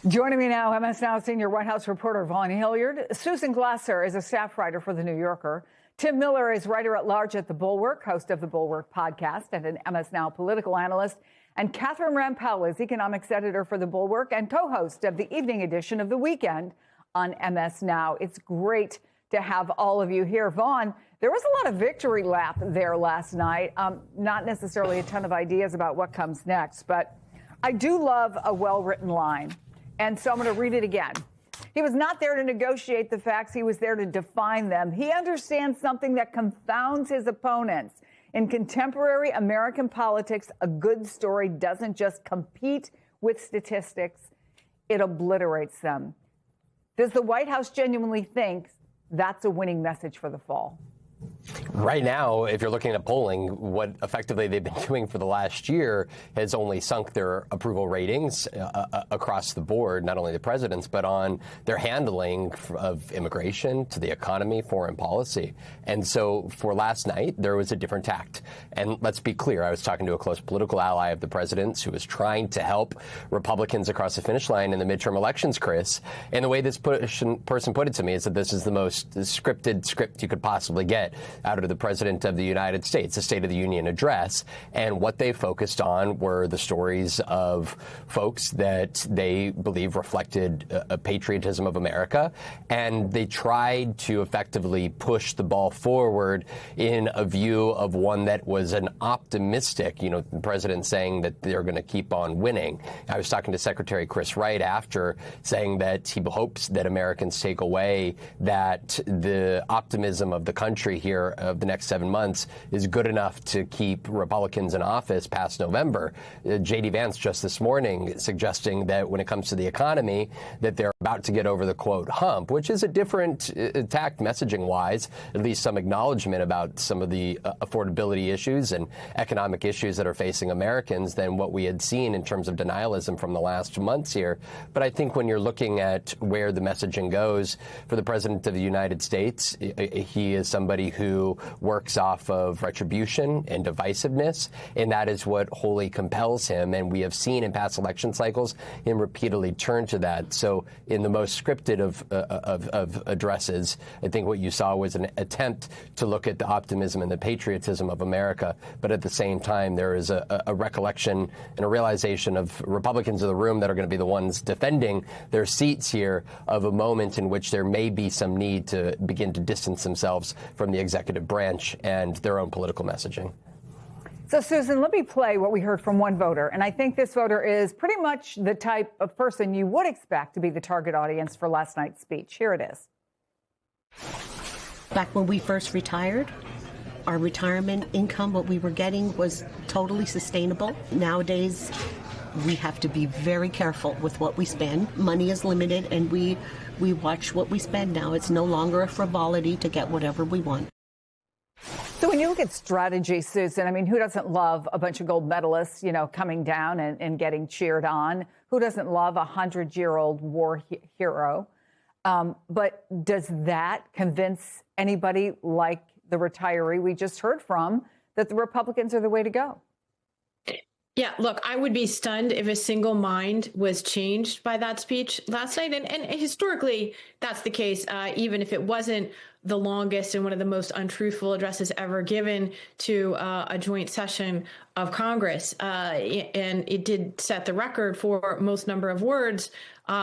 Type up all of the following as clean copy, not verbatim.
Joining me now, MS Now senior White House reporter Vaughn Hilliard. Susan Glasser is a staff writer for The New Yorker. Tim Miller is writer-at-large at The Bulwark, host of The Bulwark podcast, and an MS Now political analyst. And Catherine Rampell is economics editor for The Bulwark and co-host of the evening edition of The Weekend on MS Now. It's great to have all of you here. Vaughn, there was a lot of victory lap there last night. Not necessarily a ton of ideas about what comes next, but I do love a well-written line. And so I'm going to read it again. He was not there to negotiate the facts. He was there to define them. He understands something that confounds his opponents. In contemporary American politics, a good story doesn't just compete with statistics. It obliterates them. Does the White House genuinely think that's a winning message for the fall? Right now, if you're looking at polling, what effectively they've been doing for the last year has only sunk their approval ratings across the board, not only the president's, but on their handling of immigration, to the economy, foreign policy. And so for last night, there was a different tact. And let's be clear, I was talking to a close political ally of the president's who was trying to help Republicans across the finish line in the midterm elections, Chris. And the way this person put it to me is that this is the most scripted script you could possibly get out of the President of the United States, the State of the Union address. And what they focused on were the stories of folks that they believe reflected a patriotism of America. And they tried to effectively push the ball forward in a view of one that was an optimistic, the president saying that they're going to keep on winning. I was talking to Secretary Chris Wright after, saying that he hopes that Americans take away that the optimism of the country here of the next 7 months is good enough to keep Republicans in office past November. J.D. Vance just this morning suggesting that when it comes to the economy, that they're about to get over the, quote, hump, which is a different tact messaging-wise, at least some acknowledgement about some of the affordability issues and economic issues that are facing Americans than what we had seen in terms of denialism from the last months here. But I think when you're looking at where the messaging goes for the President of the United States, he is somebody who works off of retribution and divisiveness, and that is what wholly compels him. And we have seen in past election cycles him repeatedly turn to that. So in the most scripted of addresses, I think what you saw was an attempt to look at the optimism and the patriotism of America. But at the same time, there is a recollection and a realization of Republicans in the room that are going to be the ones defending their seats here, of a moment in which there may be some need to begin to distance themselves from the executive branch and their own political messaging. So, Susan, let me play what we heard from one voter. And I think this voter is pretty much the type of person you would expect to be the target audience for last night's speech. Here it is. Back when we first retired, our retirement income, what we were getting, was totally sustainable. Nowadays, we have to be very careful with what we spend. Money is limited, and we watch what we spend now. It's no longer a frivolity to get whatever we want. So when you look at strategy, Susan, I mean, who doesn't love a bunch of gold medalists, coming down and getting cheered on? Who doesn't love a 100-year-old war hero? But does that convince anybody like the retiree we just heard from that the Republicans are the way to go? Yeah, look, I would be stunned if a single mind was changed by that speech last night. And historically, that's the case, even if it wasn't the longest and one of the most untruthful addresses ever given to a joint session of Congress. And it did set the record for most number of words,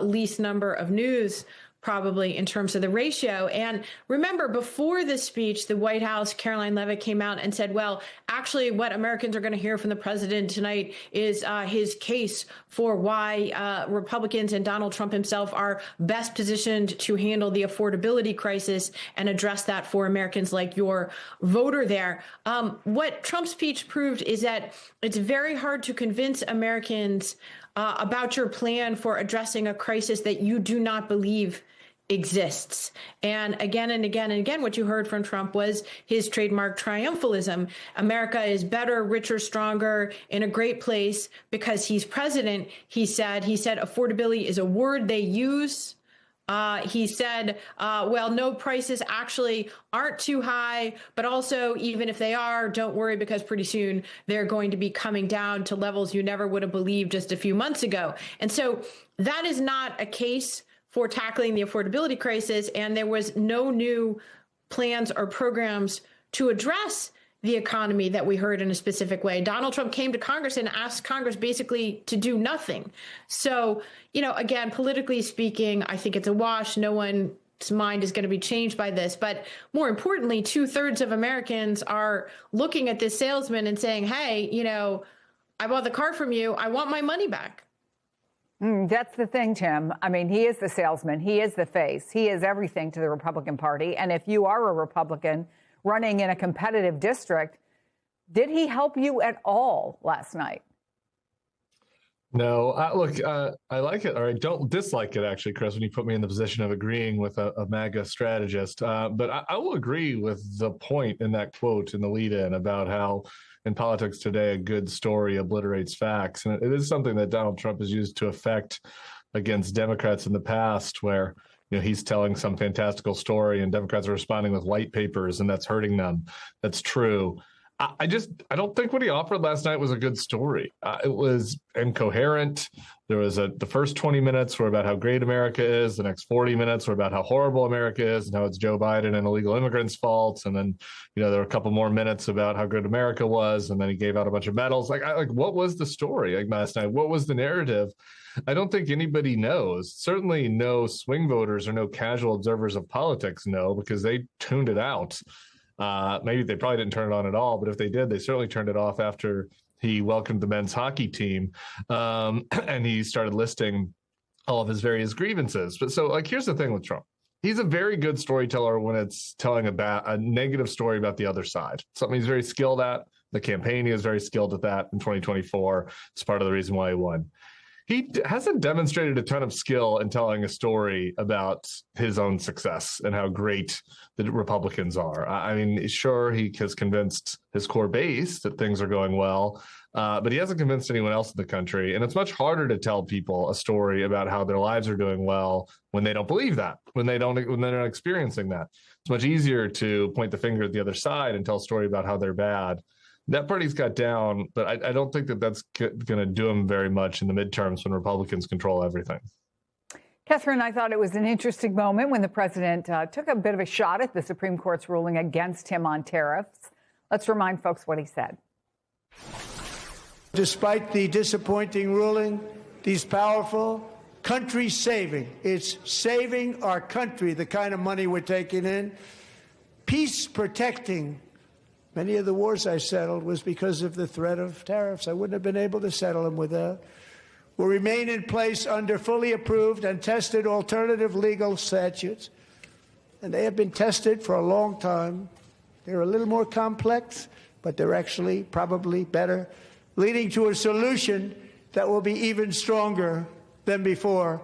least number of news, probably, in terms of the ratio. And remember, before this speech, the White House, Caroline Leavitt, came out and said, well, actually, what Americans are going to hear from the president tonight is his case for why Republicans and Donald Trump himself are best positioned to handle the affordability crisis and address that for Americans like your voter there. What Trump's speech proved is that it's very hard to convince Americans about your plan for addressing a crisis that you do not believe exists. And again and again and again, what you heard from Trump was his trademark triumphalism. America is better, richer, stronger, in a great place because he's president. He said affordability is a word they use, He said, well, no, prices actually aren't too high, but also even if they are, don't worry, because pretty soon they're going to be coming down to levels you never would have believed just a few months ago. And so that is not a case for tackling the affordability crisis. And there was no new plans or programs to address the economy that we heard in a specific way. Donald Trump came to Congress and asked Congress basically to do nothing. So, again, politically speaking, I think it's a wash. No one's mind is going to be changed by this. But more importantly, 2/3 of Americans are looking at this salesman and saying, hey, I bought the car from you. I want my money back. That's the thing, Tim. I mean, he is the salesman. He is the face. He is everything to the Republican Party. And if you are a Republican running in a competitive district, did he help you at all last night? No, look, I like it, or I don't dislike it, actually, Chris, when you put me in the position of agreeing with a MAGA strategist. But I will agree with the point in that quote in the lead-in about how in politics today, a good story obliterates facts. And it is something that Donald Trump has used to affect against Democrats in the past, where he's telling some fantastical story and Democrats are responding with white papers, and that's hurting them. That's true. I don't think what he offered last night was a good story. It was incoherent. There was the first 20 minutes were about how great America is. The next 40 minutes were about how horrible America is and how it's Joe Biden and illegal immigrants' fault. And then, there were a couple more minutes about how good America was. And then he gave out a bunch of medals. What was the story last night? What was the narrative? I don't think anybody knows. Certainly no swing voters or no casual observers of politics know, because they tuned it out. Maybe they probably didn't turn it on at all, but if they did, they certainly turned it off after he welcomed the men's hockey team and he started listing all of his various grievances. But so, here's the thing with Trump. He's a very good storyteller when it's telling a negative story about the other side, something he's very skilled at. The campaign, he was very skilled at that in 2024. It's part of the reason why he won. He hasn't demonstrated a ton of skill in telling a story about his own success and how great the Republicans are. I mean, sure, he has convinced his core base that things are going well, but he hasn't convinced anyone else in the country. And it's much harder to tell people a story about how their lives are doing well when they don't believe that, when they're not experiencing that. It's much easier to point the finger at the other side and tell a story about how they're bad. That party's got down, but I don't think that's going to do him very much in the midterms when Republicans control everything. Catherine, I thought it was an interesting moment when the president took a bit of a shot at the Supreme Court's ruling against him on tariffs. Let's remind folks what he said. Despite the disappointing ruling, these powerful country-saving, it's saving our country, the kind of money we're taking in, peace-protecting. Many of the wars I settled was because of the threat of tariffs. I wouldn't have been able to settle them without. Will remain in place under fully approved and tested alternative legal statutes. And they have been tested for a long time. They're a little more complex, but they're actually probably better, leading to a solution that will be even stronger than before.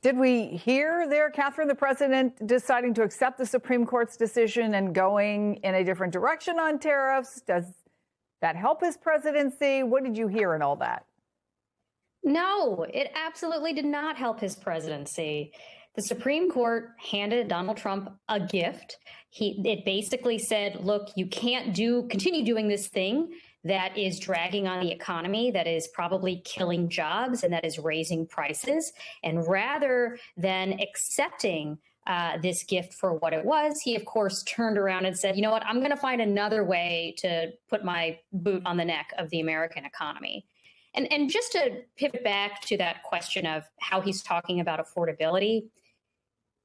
Did we hear there, Catherine, the president deciding to accept the Supreme Court's decision and going in a different direction on tariffs? Does that help his presidency? What did you hear in all that? No, it absolutely did not help his presidency. The Supreme Court handed Donald Trump a gift. It basically said, look, you can't continue doing this thing that is dragging on the economy, that is probably killing jobs, and that is raising prices. And rather than accepting this gift for what it was, he, of course, turned around and said, you know what, I'm going to find another way to put my boot on the neck of the American economy. And just to pivot back to that question of how he's talking about affordability,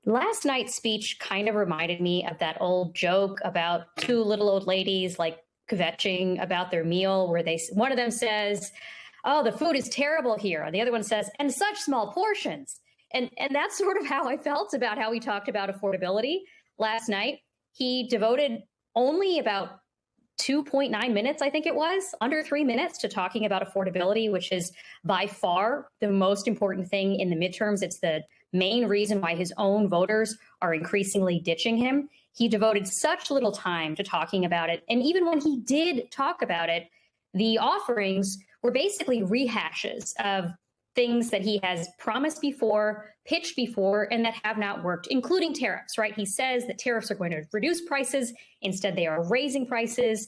last night's speech kind of reminded me of that old joke about two little old ladies kvetching about their meal, where one of them says, oh, the food is terrible here. And the other one says, and such small portions. And that's sort of how I felt about how he talked about affordability last night. He devoted only about 2.9 minutes, I think it was, under 3 minutes to talking about affordability, which is by far the most important thing in the midterms. It's the main reason why his own voters are increasingly ditching him. He devoted such little time to talking about it. And even when he did talk about it, the offerings were basically rehashes of things that he has promised before, pitched before, and that have not worked, including tariffs, right? He says that tariffs are going to reduce prices. Instead, they are raising prices.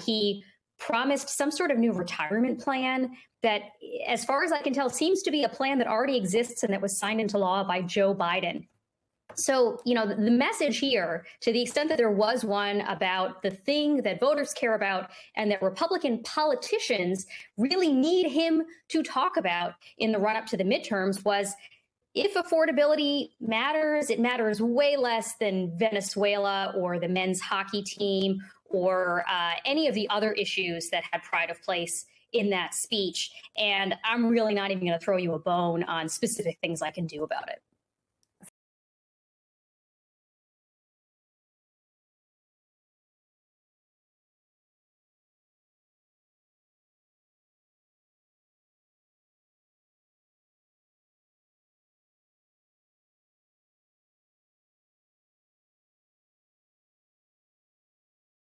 He promised some sort of new retirement plan that, as far as I can tell, seems to be a plan that already exists and that was signed into law by Joe Biden. So, the message here, to the extent that there was one about the thing that voters care about and that Republican politicians really need him to talk about in the run up to the midterms, was if affordability matters, it matters way less than Venezuela or the men's hockey team or any of the other issues that had pride of place in that speech. And I'm really not even going to throw you a bone on specific things I can do about it.